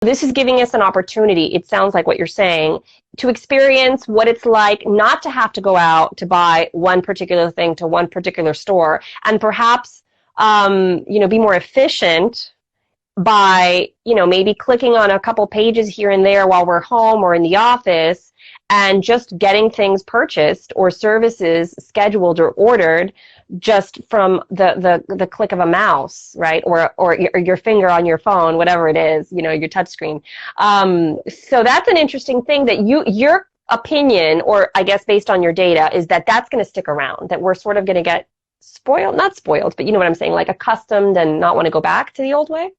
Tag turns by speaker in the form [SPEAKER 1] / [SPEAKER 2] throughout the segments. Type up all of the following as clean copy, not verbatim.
[SPEAKER 1] This is giving us an opportunity, it sounds like what you're saying, to experience what it's like not to have to go out to buy one particular thing to one particular store, and perhaps, be more efficient by, maybe clicking on a couple pages here and there while we're home or in the office, and just getting things purchased or services scheduled or ordered just from the click of a mouse, right? Or your finger on your phone, whatever it is, your touch screen. So that's an interesting thing that your opinion, or I guess based on your data, is that that's going to stick around, that we're sort of going to get spoiled, not spoiled, but you know what I'm saying, like accustomed and not want to go back to the old way?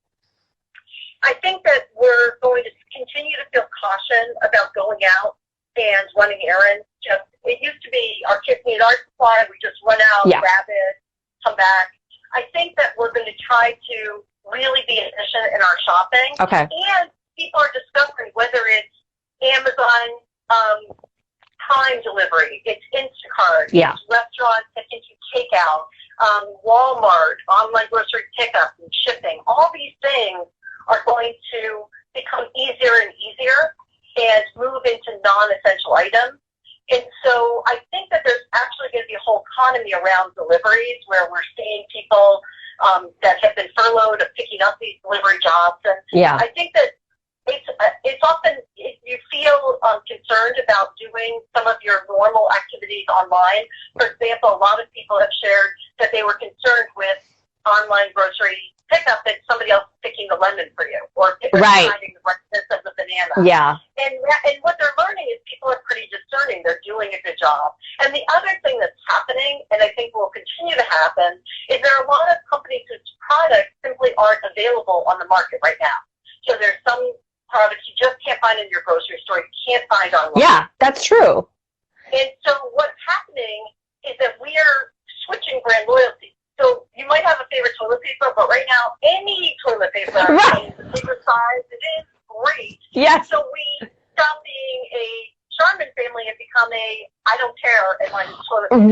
[SPEAKER 2] I think that we're going to continue to feel caution about going out and running errands. It used to be our kids need art supply, we just run out, grab it, come back. I think that we're going to try to really be efficient in our shopping.
[SPEAKER 1] Okay.
[SPEAKER 2] And people are discovering whether it's Amazon Prime delivery, it's Instacart, it's restaurants that can do takeout, Walmart, online grocery pickup and shipping. All these things are going to become easier and easier and move into non-essential items. And so I think that there's actually going to be a whole economy around deliveries where we're seeing people that have been furloughed of picking up these delivery jobs. And I think that it's often, if you feel concerned about doing some of your normal activities online. For example, a lot of people have shared that they were concerned with online grocery pickup that somebody else is picking the lemon for you, or finding the richness of the banana.
[SPEAKER 1] Yeah.
[SPEAKER 2] And what they're learning is people are pretty discerning. They're doing a good job. And the other thing that's happening, and I think will continue to happen, is there are a lot of companies whose products simply aren't available on the market right now. So there's some products you just can't find in your grocery store, you can't find online.
[SPEAKER 1] Yeah, that's true.
[SPEAKER 2] And so what's happening is that we are switching brand loyalty. So you might have a favorite toilet paper, but right now, any toilet paper in the bigger size, it is great.
[SPEAKER 1] Yes.
[SPEAKER 2] So we stop being a Charmin family and become a I don't care and like toilet paper.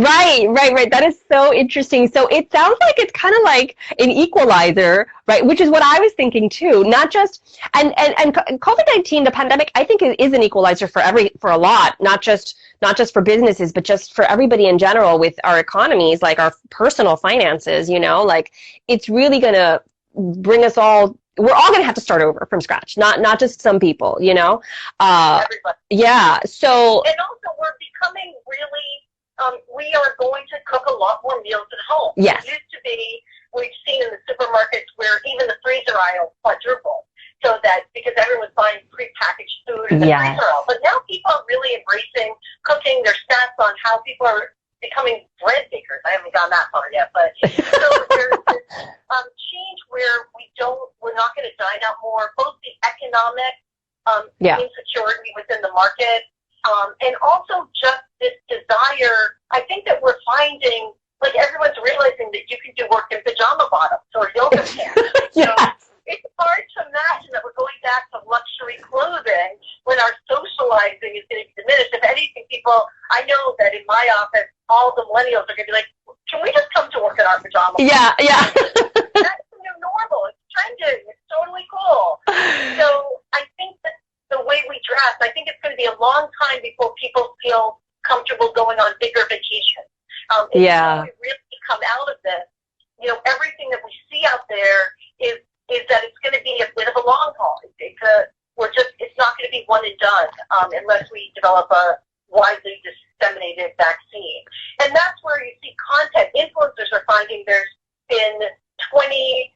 [SPEAKER 1] Right. That is so interesting. So it sounds like it's kind of like an equalizer, right? Which is what I was thinking too. Not just and COVID-19, the pandemic, I think is an equalizer for a lot, not just for businesses, but just for everybody in general with our economies, like our personal finances, like it's really going to bring us all, we're all going to have to start over from scratch, not just some people,
[SPEAKER 2] Everybody.
[SPEAKER 1] Yeah. So.
[SPEAKER 2] And also we're becoming really, we are going to cook a lot more meals at home.
[SPEAKER 1] Yes.
[SPEAKER 2] It used to be, we've seen in the supermarkets where even the freezer aisle quadrupled. So that because everyone's buying prepackaged food in the freezer aisle. But now people are really embracing cooking. Their stats on how people are becoming bread bakers. I haven't gone that far yet, but so there's this change where we're not going to dine out more. Both the economic insecurity within the market, and also just this desire. I think that we're finding, like everyone's realizing that you can do work in pajama bottoms or yoga pants. So it's hard to imagine that we're going back to luxury clothing when our socializing is going to be diminished. If anything, I know that in my office, all the millennials are going to be like, can we just come to work in our pajamas?
[SPEAKER 1] Yeah.
[SPEAKER 2] That's the new normal. It's trending. It's totally cool. So I think that the way we dress, I think it's going to be a long time before people feel comfortable going on bigger vacations. Until we really come out of this, everything that we see out there is that it's going to be a bit of a long haul. It's not going to be one and done unless we develop a widely disseminated vaccine. And that's where you see content. Influencers are finding there's been 26%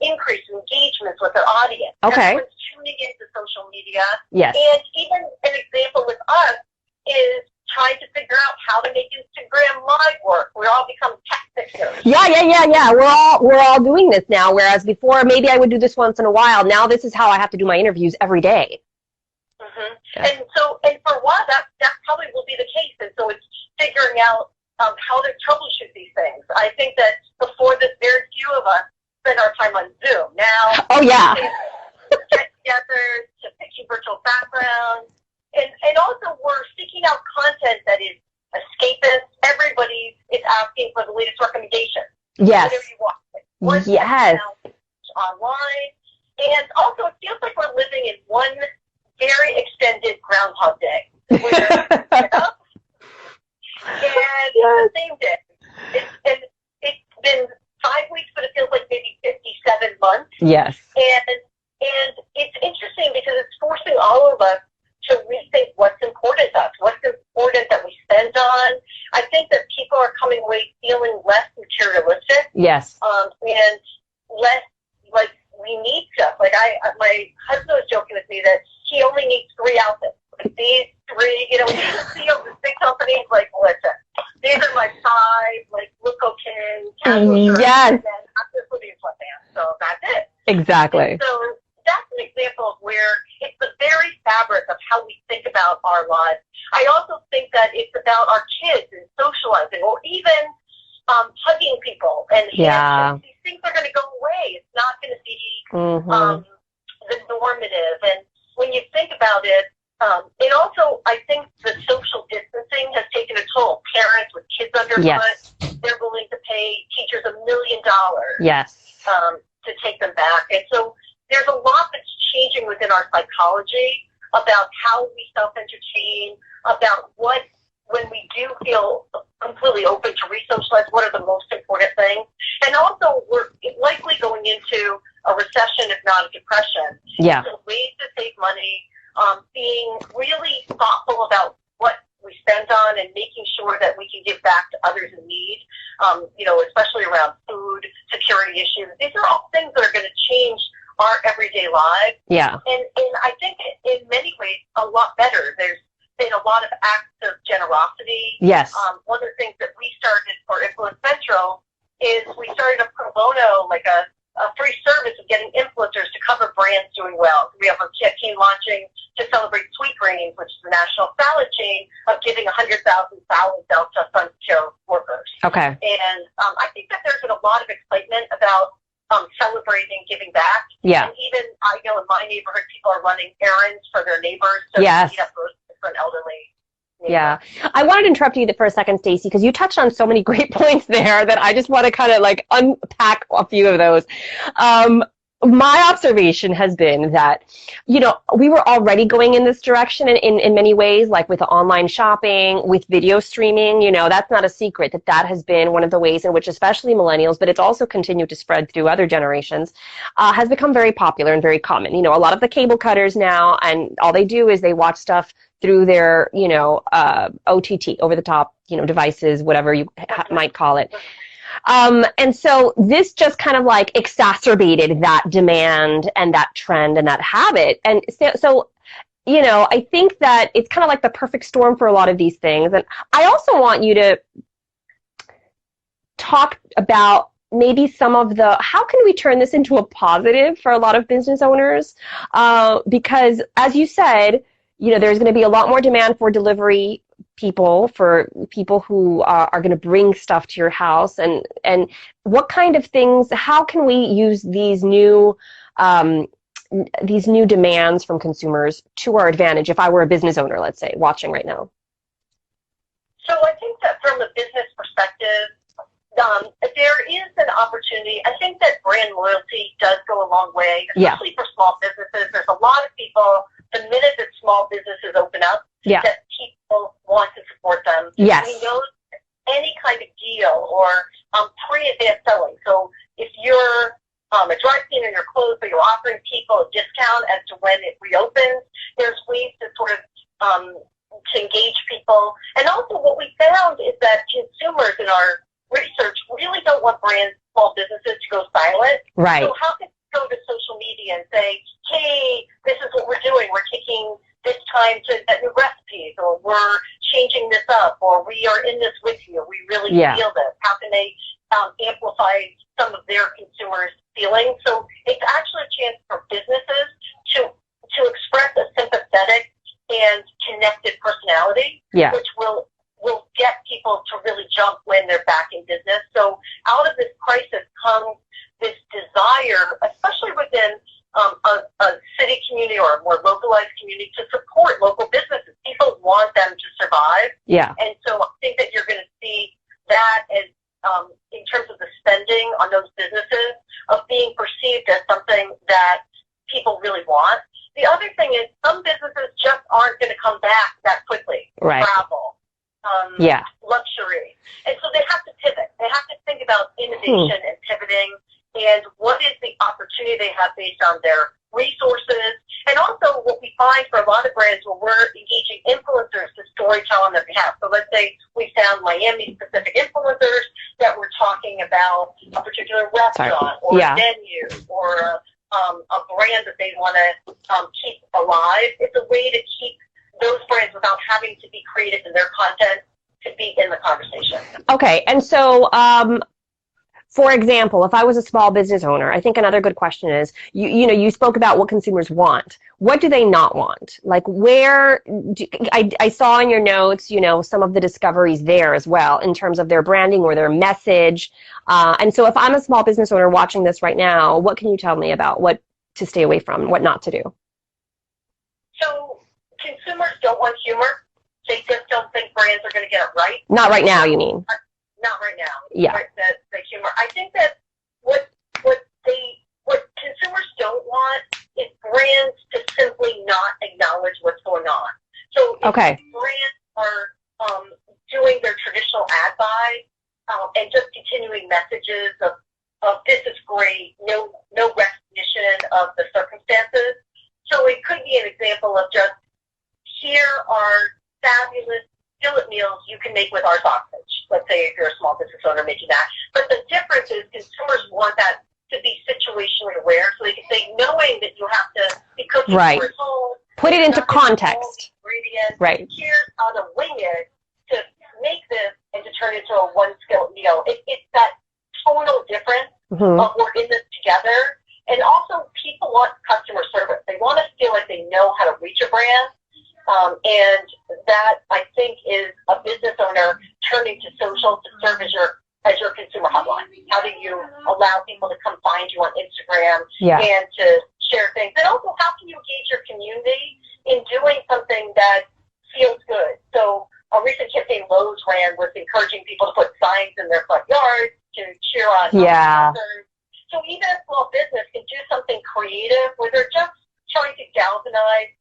[SPEAKER 2] increase in engagements with their audience.
[SPEAKER 1] Okay.
[SPEAKER 2] Everyone's tuning into social media.
[SPEAKER 1] Yes.
[SPEAKER 2] And even an example with us is trying to figure out how to make Instagram Live work. We all become tech fixers.
[SPEAKER 1] Yeah. We're all doing this now, whereas before maybe I would do this once in a while. Now this is how I have to do my interviews every day.
[SPEAKER 2] Mm-hmm. Yeah. And for a while that probably will be the case. And so it's figuring out how to troubleshoot these things. I think that before this, very few of us spend our time on Zoom. Now, get-togethers, to picking virtual backgrounds. And also we're seeking out content that is escapist. Everybody is asking for the latest recommendations.
[SPEAKER 1] Yes.
[SPEAKER 2] Whatever you want. Online. And also, it feels like we're living in one very extended Groundhog Day. Where, and it's the same day. It's been 5 weeks, but it feels like maybe 57 months.
[SPEAKER 1] Yes.
[SPEAKER 2] And it's interesting because it's forcing all of us to rethink what's important to us, what's important that we spend on. I think that people are coming away feeling less materialistic.
[SPEAKER 1] Yes.
[SPEAKER 2] And less like we need stuff. Like my husband was joking with me that he only needs 3 outfits. Like these 3, you know, when you see of the big companies, like, listen, these are my 5, like, look okay, casual shirts,
[SPEAKER 1] yes.
[SPEAKER 2] and then I'm just living in sweatpants, so that's it.
[SPEAKER 1] Exactly.
[SPEAKER 2] And so that's an example of where it's the very fabric of how we think about our lives. I also think that it's about our kids and socializing, or even hugging people and handshakes. These things are going to go away. It's not going to be the normative. And when you think about it, and also I think the social distancing has taken a toll. Parents with kids underfoot, they're willing to pay teachers $1 million to take them back. And so there's a lot that's changing within our psychology about how we self-entertain, about what, when we do feel completely open to re-socialize, what are the most important things. And also, we're likely going into a recession, if not a depression.
[SPEAKER 1] Yeah.
[SPEAKER 2] So ways to save money, being really thoughtful about what we spend on and making sure that we can give back to others in need, you know, especially around food, security issues. These are all things that are going to change our everyday lives. Yeah. And I think in many ways, a lot better. There's been a lot of acts of generosity.
[SPEAKER 1] Yes.
[SPEAKER 2] One of the things that we started for Influence Central is we started a pro bono, like a free service of getting influencers to cover brands doing well. We have a campaign launching to celebrate Sweetgreens, which is the national salad chain, of giving 100,000 salads out to Sunshare workers. Okay. And I think that there's been a lot of excitement about celebrating giving back. Yeah. And even, I know in my neighborhood, people are running errands for their neighbors. So yes. For an elderly. Yeah.
[SPEAKER 1] I wanted to interrupt you for a second, Stacy, because you touched on so many great points there that I just want to kind of like unpack a few of those. My observation has been that, you know, we were already going in this direction in many ways, like with online shopping, with video streaming. You know, that's not a secret that has been one of the ways in which especially millennials, but it's also continued to spread through other generations, has become very popular and very common. You know, a lot of the cable cutters now, and all they do is they watch stuff through their, you know, OTT, over the top, you know, devices, whatever you might call it. And so this just kind of like exacerbated that demand and that trend and that habit. And so, you know, I think that it's kind of like the perfect storm for a lot of these things. And I also want you to talk about maybe some of how can we turn this into a positive for a lot of business owners? Because as you said, you know, there's going to be a lot more demand for delivery people, for people who are going to bring stuff to your house, and what kind of things, how can we use these new demands from consumers to our advantage if I were a business owner, let's say, watching right now?
[SPEAKER 2] So I think that from a business perspective, there is an opportunity. I think that brand loyalty does go a long way, especially for small businesses. There's a lot of people, the minute that small businesses open up, that people want to support them. Yes. We know any kind of deal or pre-advanced selling. So if you're a dry cleaner and you're closed, but you're offering people a discount as to when it reopens, there's ways to sort of to engage people. And also what we found is that consumers in our research really don't want brands, small businesses to go silent. Right. So how can you go to social media and say, hey, this is what we're doing. We're taking this time to invent new recipes, or we're changing this up, or we are in this with you. We really feel this. How can they amplify some of their consumers' feelings? So it's actually a chance for businesses to express a sympathetic and connected personality, which will get people to really jump when they're back in business. So out of this crisis comes this desire, especially within a city community or a more localized community, to support local businesses. People want them to survive. Yeah. And so I think that you're going to see that as, in terms of the spending on those businesses, of being perceived as something that people really want. The other thing is some businesses just aren't going to come back that quickly.
[SPEAKER 1] Right.
[SPEAKER 2] Travel, luxury. And so they have to pivot. They have to think about innovation and pivoting and what is the opportunity they have based on their resources. And also what we find for a lot of brands when we're engaging influencers to storytell on their behalf. So let's say we found Miami-specific influencers that were talking about a particular restaurant or venue or a brand that they want to keep alive. It's a way to keep those brands without having to be creative in their content to be in the conversation. Okay,
[SPEAKER 1] and so for example, if I was a small business owner, I think another good question is, you spoke about what consumers want. What do they not want? Like I saw in your notes, some of the discoveries there as well in terms of their branding or their message. And so if I'm a small business owner watching this right now, what can you tell me about what to stay away from, what not to do?
[SPEAKER 2] So consumers don't want humor. They just don't think brands are going to get it right.
[SPEAKER 1] Not right now, you mean?
[SPEAKER 2] Not right now.
[SPEAKER 1] Yeah.
[SPEAKER 2] The humor. I think that what consumers don't want is brands to simply not acknowledge what's going on. So if brands are doing their traditional ad buy and just continuing messages of this is great, no recognition of the circumstances. So it could be an example of just here are fabulous skillet meals you can make with our sausage. Let's say if you're a small business owner making that. But the difference is consumers want that to be situationally aware, so they can say, knowing that you have to be cooking for at home.
[SPEAKER 1] Put it into context.
[SPEAKER 2] Right. Here's how to wing it to make this and to turn it into a one skillet meal. It's that tonal difference of we're in this together. And also people want customer service. They want to feel like they know how to reach a brand. And that, I think, is a business owner turning to social to serve as your consumer hotline. How do you allow people to come find you on Instagram and to share things? And also, how can you engage your community in doing something that feels good? So a recent campaign Lowe's ran was encouraging people to put signs in their front yards to cheer on others. So even a small business can do something creative where they're just trying to galvanize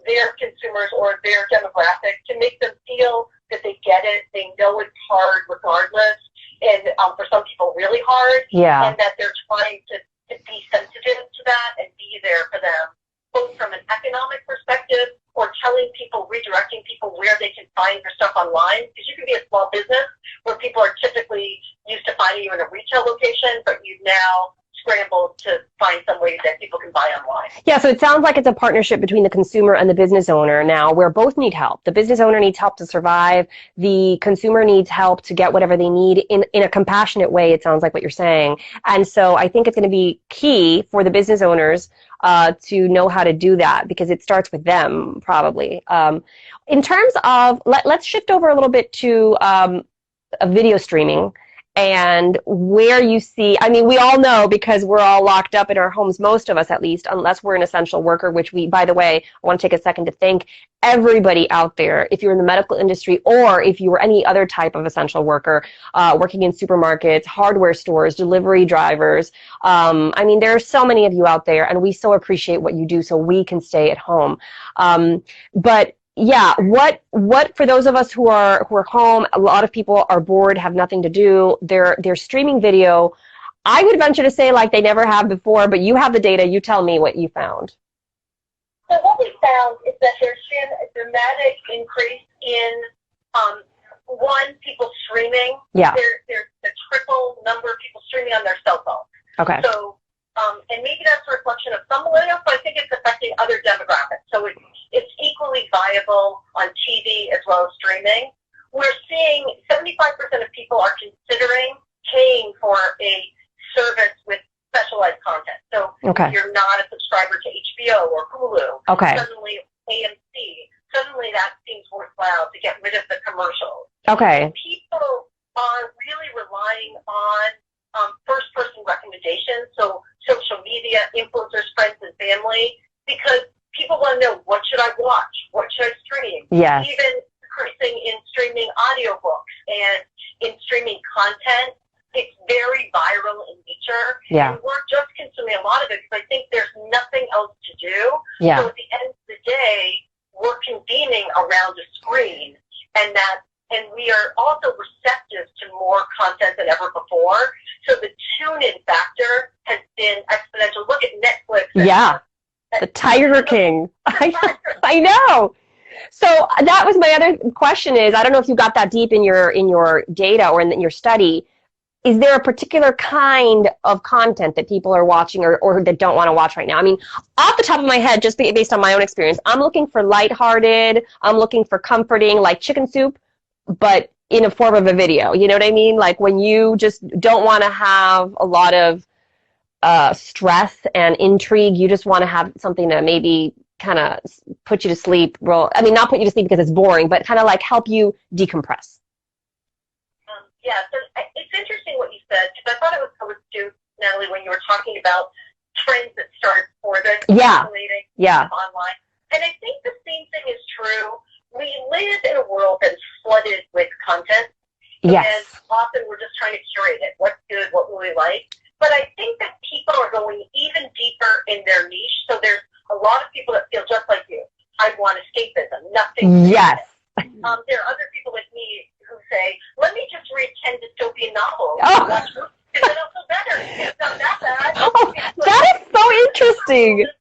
[SPEAKER 2] their consumers or their demographic to make them feel that they get it, they know it's hard regardless, and for some people really hard, and that they're trying to be sensitive to that and be there for them, both from an economic perspective or telling people, redirecting people where they can find your stuff online, because you can be a small business where people are typically used to finding you in a retail location, but you've now scramble to find some way that people can buy online.
[SPEAKER 1] Yeah, so it sounds like it's a partnership between the consumer and the business owner now where both need help. The business owner needs help to survive. The consumer needs help to get whatever they need in a compassionate way, it sounds like what you're saying. And so I think it's going to be key for the business owners to know how to do that because it starts with them probably. In terms of, let's shift over a little bit to video streaming. And where you see, I mean, we all know because we're all locked up in our homes, most of us at least, unless we're an essential worker, which we, by the way, I want to take a second to thank everybody out there, if you're in the medical industry or if you were any other type of essential worker, working in supermarkets, hardware stores, delivery drivers. I mean, there are so many of you out there, and we so appreciate what you do so we can stay at home. But yeah, what for those of us who are home, a lot of people are bored, have nothing to do. They're streaming video. I would venture to say like they never have before, but you have the data. You tell me what you found.
[SPEAKER 2] So what we found is that there's been a dramatic increase in people streaming.
[SPEAKER 1] Yeah.
[SPEAKER 2] There's a triple number of people streaming on their cell phones.
[SPEAKER 1] Okay.
[SPEAKER 2] So and maybe that's a reflection of some millennials, but I think it's affecting other demographics. So it's equally viable on TV as well as streaming. We're seeing 75% of people are considering paying for a service with specialized content. So if you're not a subscriber to HBO or Hulu, suddenly AMC, suddenly that seems worthwhile to get rid of the commercials.
[SPEAKER 1] Okay.
[SPEAKER 2] People are really relying on first-person recommendations, so social media, influencers, friends, and family, because people want to know, what should I watch? What should I stream?
[SPEAKER 1] Yes.
[SPEAKER 2] Even increasing in streaming audiobooks and in streaming content. it's very viral in nature.
[SPEAKER 1] Yeah.
[SPEAKER 2] And we're just consuming a lot of it because I think there's nothing else to do.
[SPEAKER 1] Yeah.
[SPEAKER 2] So at the end of the day, we're convening around a screen, and we are also receptive to more content than ever before. So the tune-in factor has been exponential. Look at Netflix.
[SPEAKER 1] Yeah. The Tiger King. I know. So that was my other question is, I don't know if you got that deep in your data or in your study. Is there a particular kind of content that people are watching or that don't want to watch right now? I mean, off the top of my head, just based on my own experience, I'm looking for lighthearted, I'm looking for comforting, like chicken soup, but in a form of a video. You know what I mean? Like when you just don't want to have a lot of stress and intrigue, you just want to have something to maybe kind of put you to sleep. Well, I mean, not put you to sleep because it's boring, but kind of like help you decompress.
[SPEAKER 2] Yeah, so it's interesting what you said, because I thought it was so astute, Natalie, when you were talking about trends that start for this online. And I think the same thing is true. We live in a world that's flooded with content.
[SPEAKER 1] Yes.
[SPEAKER 2] And often we're just trying to curate it. What's good, what will we like? But I think that people are going even deeper in their niche. So there's a lot of people that feel just like you. I want escapism, nothing.
[SPEAKER 1] Yes.
[SPEAKER 2] There are other people like me who say, let me just read 10 dystopian novels
[SPEAKER 1] and
[SPEAKER 2] watch movies, because then I'll feel better. It's not that bad.
[SPEAKER 1] Oh, that is so interesting.
[SPEAKER 2] It's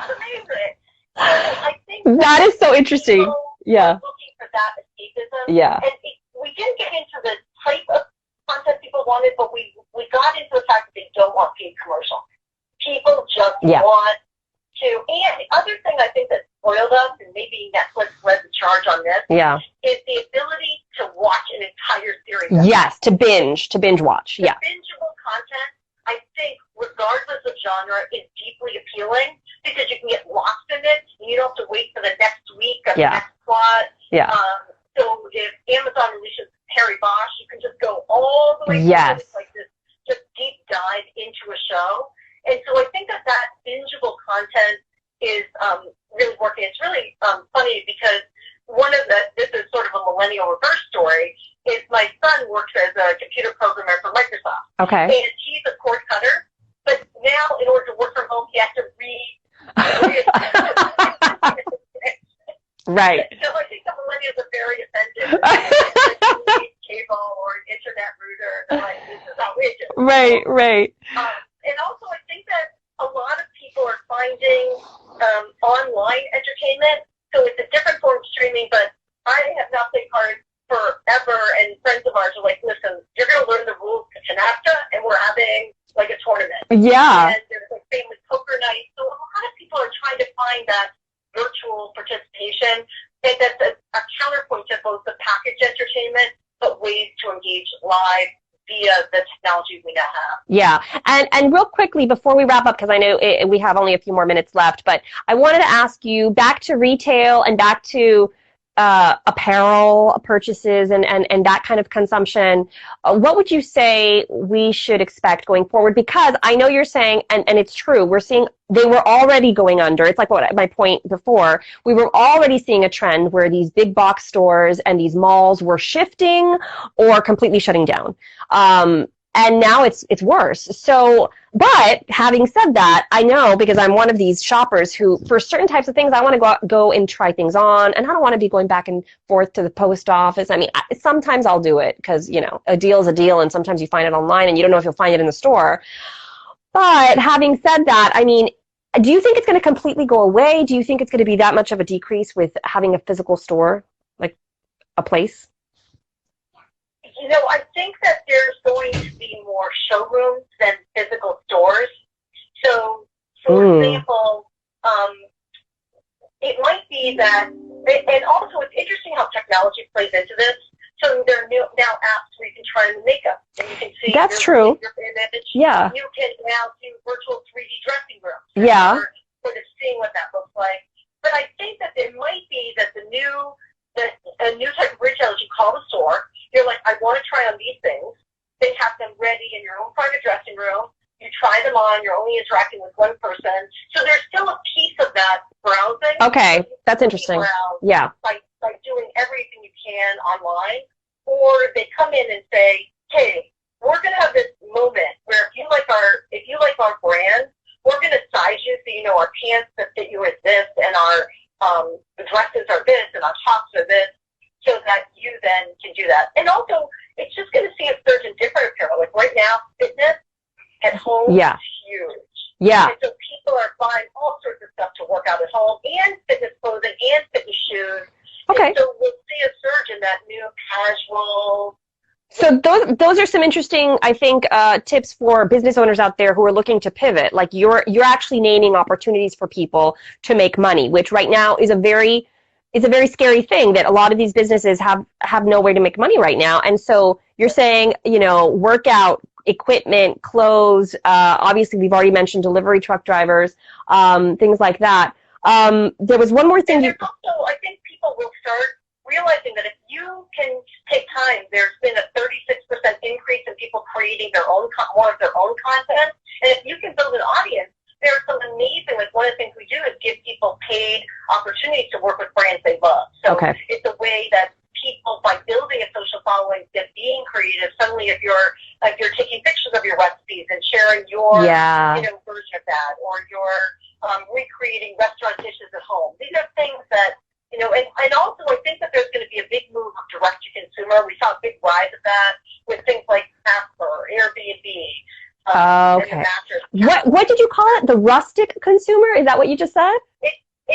[SPEAKER 2] amazing. So I think
[SPEAKER 1] that is so interesting. Yeah.
[SPEAKER 2] Looking for that escapism.
[SPEAKER 1] Yeah.
[SPEAKER 2] And we didn't get into the type of content people wanted, but we got into the fact that they don't want paid commercials. People just want to. And the other thing I think that spoiled us, and maybe Netflix led the charge on this, is the ability to watch an entire series.
[SPEAKER 1] Yes, to binge watch.
[SPEAKER 2] The bingeable content, I think, regardless of genre, is deeply appealing because you can get lost in it, and you don't have to wait for the next week or the next plot.
[SPEAKER 1] Yeah.
[SPEAKER 2] So if Amazon releases Harry Bosch, you can just go all the way through it, like this, just deep dive into a show. And so I think that bingeable content is really working. It's really funny because this is sort of a millennial reverse story, is my son works as a computer programmer for Microsoft.
[SPEAKER 1] Okay.
[SPEAKER 2] And he's a cord cutter, but now in order to work from home, he has to read.
[SPEAKER 1] Right.
[SPEAKER 2] So I think the millennials are very offended. Like, cable or an internet router, they're like, this is outrageous.
[SPEAKER 1] Right.
[SPEAKER 2] And also, I think that a lot of people are finding online entertainment. So it's a different form of streaming, but I have not played cards forever, and friends of ours are like, listen, you're going to learn the rules to Canasta, and we're having like a tournament.
[SPEAKER 1] Yeah.
[SPEAKER 2] And there's like family poker night. So a lot of people are trying to find that virtual participation, and that's a counterpoint to both the package entertainment, but ways to engage live via the technology we now have. Yeah,
[SPEAKER 1] and real quickly before we wrap up, because I know we have only a few more minutes left, but I wanted to ask you, back to retail and back to apparel purchases and that kind of consumption, what would you say we should expect going forward? Because I know you're saying, and it's true, we're seeing they were already going under. It's like what my point before. We were already seeing a trend where these big box stores and these malls were shifting or completely shutting down. And now it's worse. So, but having said that, I know, because I'm one of these shoppers who, for certain types of things, I want to go and try things on, and I don't want to be going back and forth to the post office. I mean, sometimes I'll do it because, you know, a deal is a deal, and sometimes you find it online and you don't know if you'll find it in the store. But having said that, I mean, do you think it's going to completely go away? Do you think it's going to be that much of a decrease with having a physical store, like a place?
[SPEAKER 2] You know, I think that there's going to be more showrooms than physical stores. So, for example, it might be that, and also it's interesting how technology plays into this. So there are now apps where you can try on makeup, and you can see
[SPEAKER 1] that's true.
[SPEAKER 2] Your image.
[SPEAKER 1] Yeah.
[SPEAKER 2] You can now do virtual 3D dressing rooms.
[SPEAKER 1] Yeah.
[SPEAKER 2] Sort of seeing what that looks like. But I think that it might be that a new type of retail, as you call the store, you're like, I want to try on these things. They have them ready in your own private dressing room. You try them on. You're only interacting with one person. So there's still a piece of that browsing.
[SPEAKER 1] Okay, that's interesting. Yeah.
[SPEAKER 2] By doing everything you can online. Or they come in and say, hey, we're going to have this moment where if you like our brand, we're going to size you so you know our pants that fit you is this, and our dresses are this, and our tops are this, so that you then can do that. And also, it's just going to see a surge in different apparel. Like right now, fitness at home is huge.
[SPEAKER 1] Yeah.
[SPEAKER 2] And so people are buying all sorts of stuff to work out at home, and fitness clothing, and fitness shoes.
[SPEAKER 1] Okay.
[SPEAKER 2] And so we'll see a surge in that new casual.
[SPEAKER 1] So those are some interesting, I think, tips for business owners out there who are looking to pivot. Like you're actually naming opportunities for people to make money, which right now is a very scary thing, that a lot of these businesses have no way to make money right now. And so you're saying, workout equipment, clothes, obviously we've already mentioned delivery truck drivers, things like that. There was one more thing.
[SPEAKER 2] And also, I think people will start realizing that if you can take time, there's been a 36% increase in people creating more of their own content. And if you can build an audience, there's some amazing, like one of the things we do is give people paid opportunities to work with brands they love. So it's a way that people, by building a social following, that being creative, suddenly if you're taking pictures of your recipes and sharing your version of that, or you're recreating restaurant dishes at home. These are things that, and also I think that there's going to be a big move of direct to consumer. We saw a big rise of that with things like Casper, Airbnb.
[SPEAKER 1] Okay. What did you call it? The rustic consumer? Is that what you just said?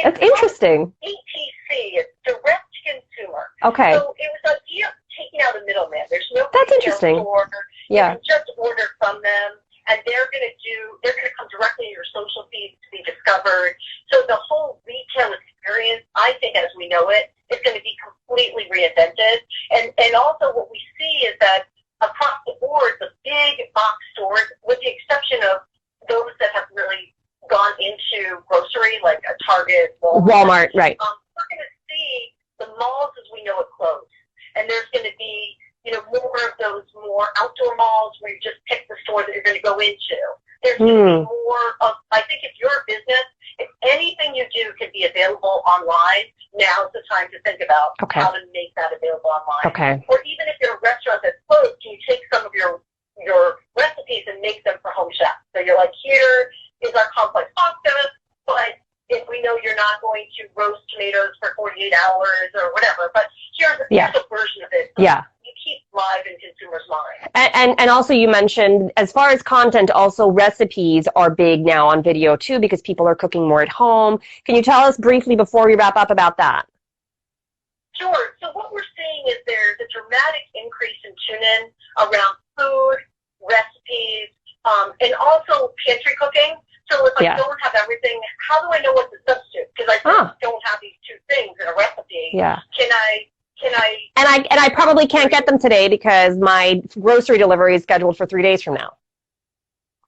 [SPEAKER 1] That's interesting.
[SPEAKER 2] ETC, it's direct to consumer.
[SPEAKER 1] Okay.
[SPEAKER 2] So it was an idea of taking out a middleman. There's no
[SPEAKER 1] That's interesting.
[SPEAKER 2] Store.
[SPEAKER 1] Yeah.
[SPEAKER 2] You can just order from them, and they're going to come directly to your social feeds to be discovered. So the whole retail experience, I think, as we know it, is going to be completely reinvented. And also what we see is that across the board, the big box stores, with the exception of those that have really gone into grocery, like a Target,
[SPEAKER 1] Walmart, right.
[SPEAKER 2] We're going to see the malls as we know it close. And there's going to be, more of those more outdoor malls where you just pick the store that you're going to go into. There's going to be more of, I think if you're a business, if anything you do can be available online, now's the time to think about how to make that available online.
[SPEAKER 1] Okay.
[SPEAKER 2] Or even if you're a restaurant that's closed, can you take some of your recipes and make them for home chefs? So you're like, here is our complex pasta, but if we know you're not going to roast tomatoes for 48 hours or whatever, but here's a version of it. So you keep live in consumers' minds.
[SPEAKER 1] And also you mentioned, as far as content, also recipes are big now on video too, because people are cooking more at home. Can you tell us briefly before we wrap up about that?
[SPEAKER 2] Sure. So what we're seeing is there's a dramatic increase in tune-in around food, recipes, and also pantry cooking. So if I don't have everything, how do I know what to substitute? Because I don't have these two things in a recipe.
[SPEAKER 1] Yeah.
[SPEAKER 2] Can I?
[SPEAKER 1] And I probably can't get them today because my grocery delivery is scheduled for 3 days from now.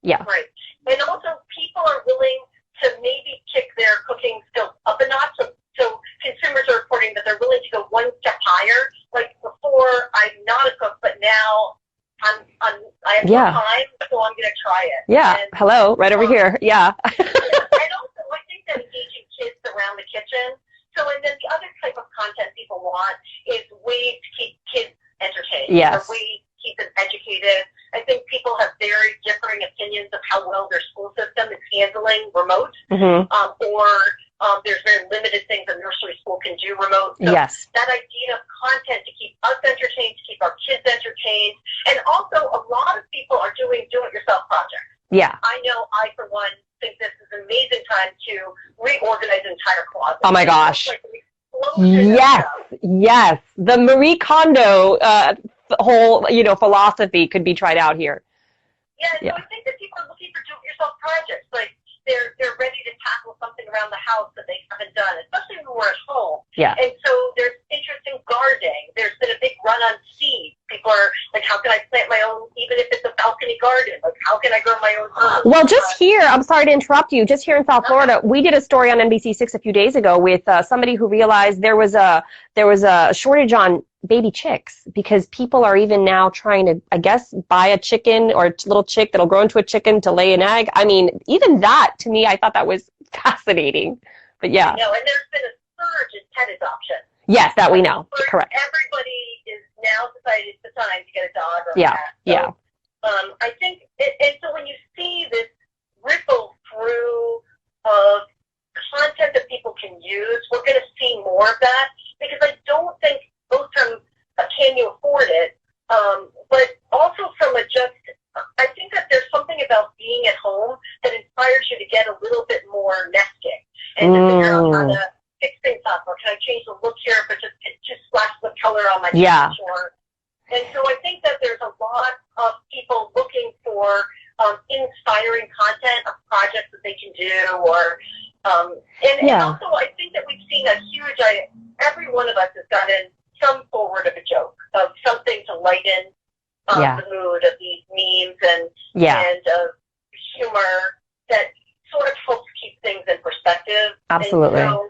[SPEAKER 1] Yeah.
[SPEAKER 2] Right. And also, people are willing to maybe kick their cooking skills up a notch. So consumers are reporting that they're willing to go one step higher. Like before, I'm not a cook, but now I have more time, so I'm going to try it.
[SPEAKER 1] Yeah.
[SPEAKER 2] And,
[SPEAKER 1] hello, right over here. Yeah.
[SPEAKER 2] And also, I think that engaging kids around the kitchen. So, and then the other type of content people want is ways to keep kids entertained.
[SPEAKER 1] Yes.
[SPEAKER 2] Or ways to keep them educated. I think people have very differing opinions of how well their school system is handling remote. Or there's very limited things a nursery school can do remote. So that idea of content to keep us entertained, to keep our kids entertained. And also, a lot of people are doing do-it-yourself projects.
[SPEAKER 1] Yeah.
[SPEAKER 2] I know I, for one, think this is an amazing time to reorganize an entire closet.
[SPEAKER 1] Oh my gosh.
[SPEAKER 2] Yes.
[SPEAKER 1] The Marie Kondo whole, philosophy could be tried out here.
[SPEAKER 2] Yeah, so I think that people are looking for do-it-yourself projects. Like they're ready to tackle something around the house that they haven't done, especially when we're at home. Yeah. And so there's interest in gardening. There's been a big run on seeds. People are like, how can I plant my own, even if it's a balcony garden? Like, how can I grow my own herbs?
[SPEAKER 1] Well, just here, I'm sorry to interrupt you, just here in South Florida, we did a story on NBC6 a few days ago with somebody who realized there was a shortage on baby chicks because people are even now trying to, I guess, buy a chicken or a little chick that'll grow into a chicken to lay an egg. I mean, even that, to me, I thought that was fascinating. But yeah.
[SPEAKER 2] No, and there's been a surge in pet adoption.
[SPEAKER 1] Yes, that we know. Correct.
[SPEAKER 2] Everybody is now decided it's the time to get a dog or a cat. So I think, and so when you see this ripple through of content that people can use, we're going to see more of that, because I don't think, both from can you afford it, but also from I think that there's something about being at home that inspires you to get a little bit more nesting and to figure out how to fix things up, or can I change the look here, but just splash the color on my couch, and so I think that there's a lot of people looking for inspiring content of projects that they can do, or and also I think that we've seen a huge, every one of us has gotten some forward of a joke, of something to lighten the mood of these memes and humor that sort of helps keep things in perspective.
[SPEAKER 1] Absolutely.
[SPEAKER 2] And so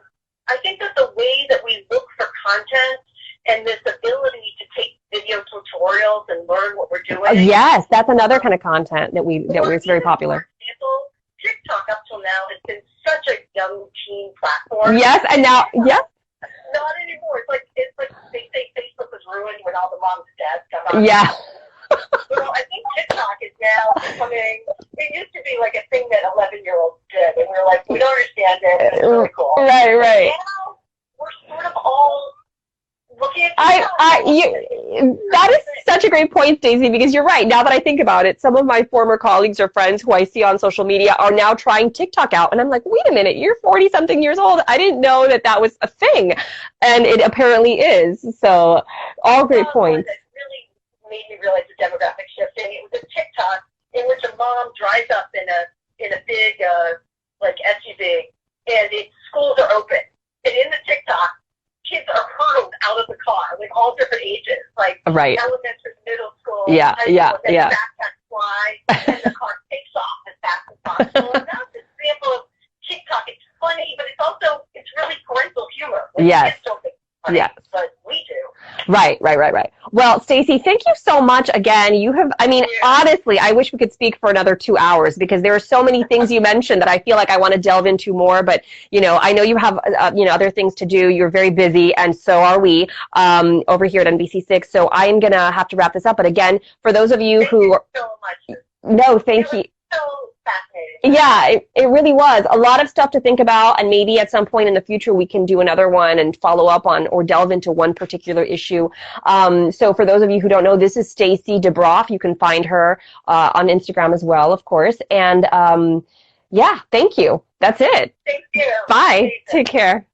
[SPEAKER 2] I think that the way that we look for content and this ability to take video tutorials and learn what we're doing.
[SPEAKER 1] Yes, that's another kind of content that is very popular.
[SPEAKER 2] For example, TikTok up till now has been such a young teen platform.
[SPEAKER 1] Yes, and now,
[SPEAKER 2] not anymore. It's like they say Facebook was ruined when all the moms and dads come out.
[SPEAKER 1] Yeah.
[SPEAKER 2] Well, I think TikTok is now becoming, it used to be like a thing that 11-year-olds did, and we were like, we don't understand it, it's really cool.
[SPEAKER 1] Right.
[SPEAKER 2] And now we're sort of all looking at
[SPEAKER 1] that is such a great point, Stacy, because you're right. Now that I think about it, some of my former colleagues or friends who I see on social media are now trying TikTok out, and I'm like, wait a minute, you're 40-something years old. I didn't know that was a thing, and it apparently is. So, all great points.
[SPEAKER 2] It really made me realize the demographic shift, and it was a TikTok in which a mom drives up in a big SUV, and schools are open, and in the TikTok, kids are hurled out of the car, like all different ages, like elementary, middle school, backpacks fly, and the car takes off as fast as possible. And that's an example of TikTok. It's funny, but it's really parental humor. Like, kids don't think it's funny, but we do.
[SPEAKER 1] Right. Well, Stacy, thank you so much again. Honestly, I wish we could speak for another 2 hours, because there are so many things you mentioned that I feel like I want to delve into more, but, I know you have, other things to do. You're very busy, and so are we, over here at NBC6. So I am going to have to wrap this up. But again, for those of you who...
[SPEAKER 2] Thank you so much.
[SPEAKER 1] No, thank you.
[SPEAKER 2] So fascinating.
[SPEAKER 1] Yeah, it really was. A lot of stuff to think about, and maybe at some point in the future we can do another one and follow up on or delve into one particular issue. So for those of you who don't know, this is Stacy Debroff. You can find her on Instagram as well, of course. And thank you. That's it.
[SPEAKER 2] Thank you.
[SPEAKER 1] Bye. Take care.